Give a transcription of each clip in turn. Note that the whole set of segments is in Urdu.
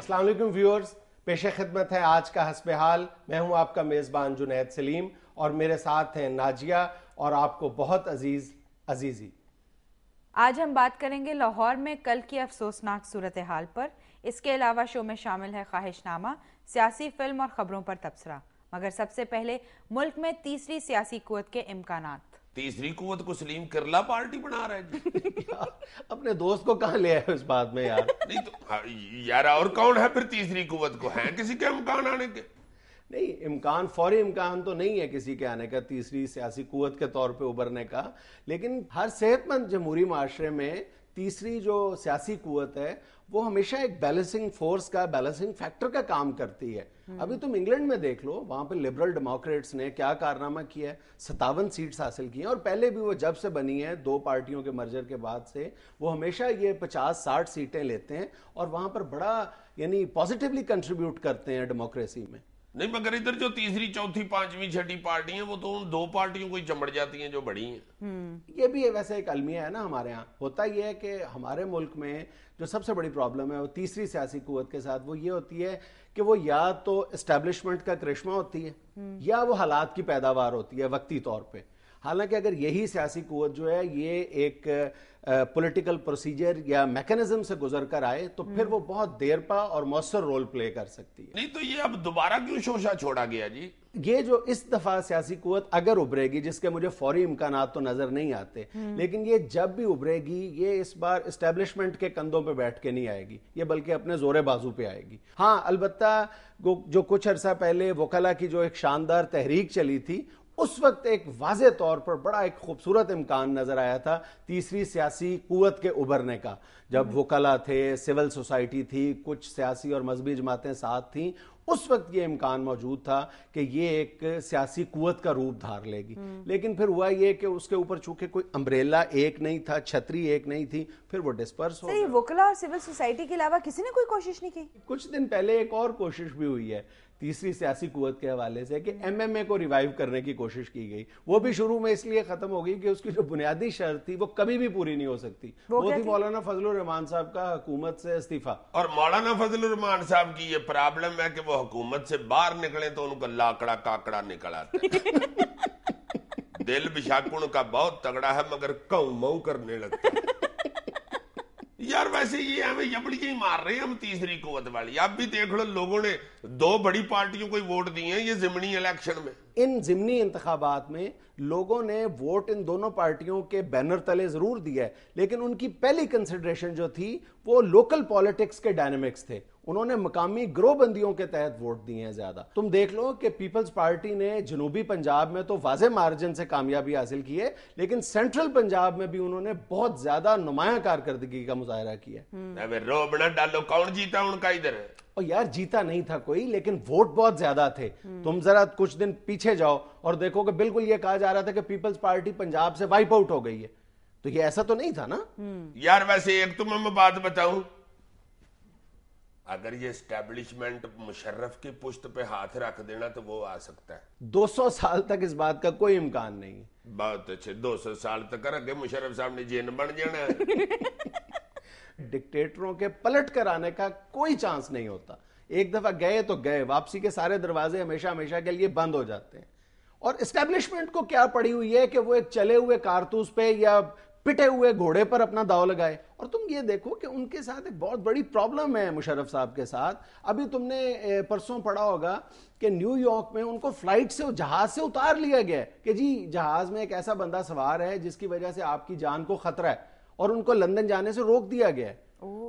السلام علیکم ویورز، پیش خدمت ہے آج کا حسب حال. میں ہوں آپ کا میزبان جنید سلیم اور میرے ساتھ ہیں ناجیہ اور آپ کو بہت عزیز عزیزی. آج ہم بات کریں گے لاہور میں کل کی افسوسناک صورتحال پر. اس کے علاوہ شو میں شامل ہے خواہش نامہ، سیاسی فلم اور خبروں پر تبصرہ. مگر سب سے پہلے ملک میں تیسری سیاسی قوت کے امکانات. تیسری قوت کو سلیم کرلا پارٹی بنا رہا ہے جی. اپنے دوست کو کہاں لے آئے اس بات میں یار؟ نہیں تو یار اور کون ہے پھر تیسری قوت کو؟ ہیں کسی کے امکان آنے کے؟ نہیں، امکان فوری امکان تو نہیں ہے کسی کے آنے کا تیسری سیاسی قوت کے طور پہ ابھرنے کا، لیکن ہر صحت مند جمہوری معاشرے میں تیسری جو سیاسی قوت ہے وہ ہمیشہ ایک بیلنسنگ فورس کا، بیلنسنگ فیکٹر کا کام کرتی ہے. ابھی تم انگلینڈ میں دیکھ لو، وہاں پہ لبرل ڈیموکریٹس نے کیا کارنامہ کیا ہے، 57 سیٹس حاصل کی ہیں. اور پہلے بھی وہ جب سے بنی ہے دو پارٹیوں کے مرجر کے بعد سے وہ ہمیشہ یہ 50-60 سیٹیں لیتے ہیں اور وہاں پر بڑا یعنی پازیٹیولی کنٹریبیوٹ کرتے ہیں ڈیموکریسی میں. نہیں مگر ادھر جو تیسری چوتھی پانچویں چھٹی پارٹی ہیں وہ تو ان دو پارٹیوں کو ہی چمڑ جاتی ہیں جو بڑی ہیں. یہ بھی ویسے ایک المیہ ہے نا ہمارے ہاں. ہوتا یہ ہے کہ ہمارے ملک میں جو سب سے بڑی پرابلم ہے وہ تیسری سیاسی قوت کے ساتھ وہ یہ ہوتی ہے کہ وہ یا تو اسٹیبلشمنٹ کا کرشمہ ہوتی ہے یا وہ حالات کی پیداوار ہوتی ہے وقتی طور پہ. حالانکہ اگر یہی سیاسی قوت جو ہے یہ ایک پولیٹیکل پروسیجر یا میکنزم سے گزر کر آئے تو پھر وہ بہت دیر پا اور مؤثر رول پلے کر سکتی ہے. نہیں تو یہ اب دوبارہ کیوں شوشہ چھوڑا گیا جی؟ یہ جو اس دفعہ سیاسی قوت اگر ابھرے گی، جس کے مجھے فوری امکانات تو نظر نہیں آتے، لیکن یہ جب بھی ابھرے گی یہ اس بار اسٹیبلشمنٹ کے کندھوں پہ بیٹھ کے نہیں آئے گی، یہ بلکہ اپنے زور بازو پہ آئے گی. ہاں البتہ جو کچھ عرصہ پہلے وکلا کی جو ایک شاندار تحریک چلی تھی، اس وقت ایک واضح طور پر بڑا ایک خوبصورت امکان نظر آیا تھا تیسری سیاسی قوت کے ابھرنے کا. جب وکلا تھے، سول سوسائٹی تھی، کچھ سیاسی اور مذہبی جماعتیں ساتھ تھیں، اس وقت یہ امکان موجود تھا کہ یہ ایک سیاسی قوت کا روپ دھار لے گی. لیکن پھر ہوا یہ کہ اس کے اوپر چونکہ کوئی امبریلا ایک نہیں تھا، چھتری ایک نہیں تھی، پھر وہ ڈسپرس ہو گیا. وکلا اور سول سوسائٹی کے علاوہ کسی نے کوئی کوشش نہیں کی؟ کچھ دن پہلے ایک اور کوشش بھی ہوئی ہے تیسری سیاسی قوت کے حوالے سے کہ ایم ایم اے کو ریوائیو کرنے کی کوشش کی گئی. وہ بھی شروع میں اس لیے ختم ہو گئی کہ اس کی جو بنیادی شرط تھی وہ کبھی بھی پوری نہیں ہو سکتی. وہ تھی مولانا فضل الرحمان صاحب کا حکومت سے استعفیٰ. اور مولانا فضل الرحمان صاحب کی یہ پرابلم ہے کہ وہ حکومت سے باہر نکلیں تو ان کا لاکڑا کاکڑا نکل آتا ہے. دل بشاک ان کا بہت تگڑا ہے مگر کوں موں کرنے لگتا ہے. یار ویسے یہ ہمیں یبڑیاں ہی مار رہے ہیں ہم تیسری قوت والی. اب بھی دیکھ لو لوگوں نے دو بڑی پارٹیوں کو ووٹ دیے ہیں یہ ضمنی الیکشن میں. ان ضمنی انتخابات میں لوگوں نے ووٹ ان دونوں پارٹیوں کے بینر تلے ضرور دیا ہے، لیکن ان کی پہلی کنسیڈریشن جو تھی وہ لوکل پالیٹکس کے ڈائنامکس تھے. انہوں نے مقامی گروہ بندیوں کے تحت ووٹ دیے ہیں زیادہ. تم دیکھ لو کہ پیپلز پارٹی نے جنوبی پنجاب میں تو واضح مارجن سے کامیابی حاصل کی ہے، لیکن سینٹرل پنجاب میں بھی انہوں نے بہت زیادہ نمایاں کارکردگی کا مظاہرہ کیا. روب نہ ڈالو، کون جیتا ان کا ادھر؟ اور یار جیتا نہیں تھا کوئی، لیکن ووٹ بہت زیادہ تھے. تم ذرا کچھ دن پیچھے جاؤ اور دیکھو کہ بالکل یہ کہا جا رہا تھا کہ پیپلز پارٹی پنجاب سے وائپ آؤٹ ہو گئی ہے، تو یہ ایسا تو نہیں تھا نا. یار ویسے ایک تو میں بات بتاؤں، اگر یہ اسٹیبلشمنٹ مشرف کی پشت پہ ہاتھ رکھ دینا تو وہ آ سکتا ہے. 200 سال تک اس بات کا کوئی امکان نہیں. بہت اچھے، 200 سال تک رکھے مشرف صاحب نے جن بن جانا ہے. ڈکٹیٹروں کے پلٹ کر آنے کا کوئی چانس نہیں ہوتا. ایک دفعہ گئے تو گئے، واپسی کے سارے دروازے ہمیشہ ہمیشہ کے لیے بند ہو جاتے ہیں. اور اسٹیبلشمنٹ کو کیا پڑی ہوئی ہے کہ وہ ایک چلے ہوئے کارتوس پہ یا پٹے ہوئے گھوڑے پر اپنا داؤ لگائے. اور تم یہ دیکھو کہ ان کے ساتھ ایک بہت بڑی پرابلم ہے مشرف صاحب کے ساتھ. ابھی تم نے پرسوں پڑھا ہوگا کہ نیو یارک میں ان کو فلائٹ سے، جہاز سے اتار لیا گیا کہ جی جہاز میں ایک ایسا بندہ سوار ہے جس کی وجہ سے آپ کی جان کو خطرہ ہے، اور ان کو لندن جانے سے روک دیا گیا ہے.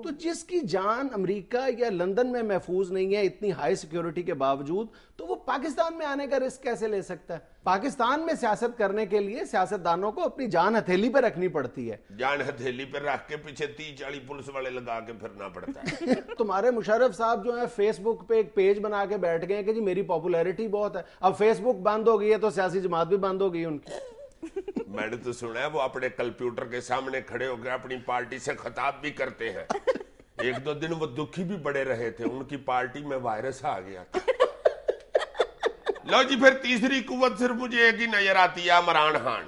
تو جس کی جان امریکہ یا لندن میں محفوظ نہیں ہے اتنی ہائی سیکیورٹی کے باوجود، تو وہ پاکستان میں آنے کا رسک کیسے لے سکتا ہے؟ پاکستان میں سیاست کرنے کے لیے سیاستدانوں کو اپنی جان ہتھیلی پہ رکھنی پڑتی ہے. جان ہتھیلی پہ رکھ کے پیچھے 30-40 پولیس والے لگا کے پھرنا پڑتا ہے. تمہارے مشرف صاحب جو ہے فیس بک پہ ایک پیج بنا کے بیٹھ گئے کہ جی میری پاپولیرٹی بہت ہے. اب فیس بک بند ہو گئی ہے تو سیاسی جماعت بھی بند ہو گئی ان کی. میں نے تو سنا ہے وہ اپنے کمپیوٹر کے سامنے کھڑے ہو کے اپنی پارٹی سے خطاب بھی کرتے ہیں. ایک دو دن وہ دکھی بھی بڑے رہے تھے، ان کی پارٹی میں وائرس آ گیا تھا. لو جی پھر تیسری قوت صرف مجھے ایک ہی نظر آتی ہے، عمران خان.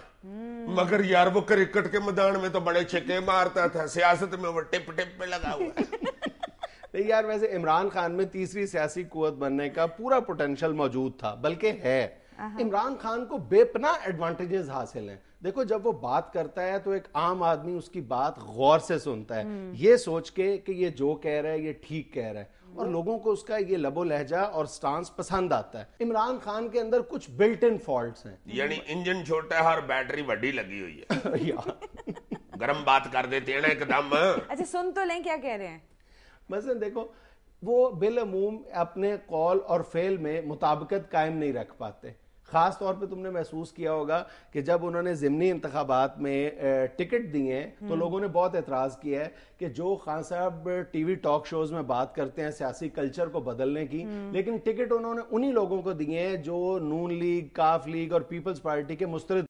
مگر یار وہ کرکٹ کے میدان میں تو بڑے چھکے مارتا تھا، سیاست میں وہ ٹپ ٹپ پہ لگا ہوا ہے. نہیں یار ویسے عمران خان میں تیسری سیاسی قوت بننے کا پورا پوٹینشل موجود تھا، بلکہ ہے. عمران خان کو بے پناہ ایڈوانٹیجز حاصل ہیں. دیکھو جب وہ بات کرتا ہے تو ایک عام آدمی اس کی بات غور سے سنتا ہے، یہ سوچ کے کہ یہ جو کہہ رہا ہے یہ ٹھیک کہہ رہا ہے، اور لوگوں کو اس کا یہ لب و لہجہ اور سٹانس پسند آتا ہے. عمران خان کے اندر کچھ بلٹ ان فالٹس ہیں، یعنی انجن چھوٹا ہے اور بیٹری بڑی لگی ہوئی ہے. گرم بات کر دیتے ہیں نا ایک دم. اچھا سن تو لیں کیا کہہ رہے ہیں. مثلا دیکھو وہ بالعموم اپنے قول اور فعل میں مطابقت قائم نہیں رکھ پاتے. خاص طور پہ تم نے محسوس کیا ہوگا کہ جب انہوں نے ضمنی انتخابات میں ٹکٹ دیے ہیں تو لوگوں نے بہت اعتراض کیا ہے کہ جو خان صاحب ٹی وی ٹاک شوز میں بات کرتے ہیں سیاسی کلچر کو بدلنے کی، لیکن ٹکٹ انہوں نے انہی لوگوں کو دیے ہیں جو نون لیگ، کاف لیگ اور پیپلز پارٹی کے مسترد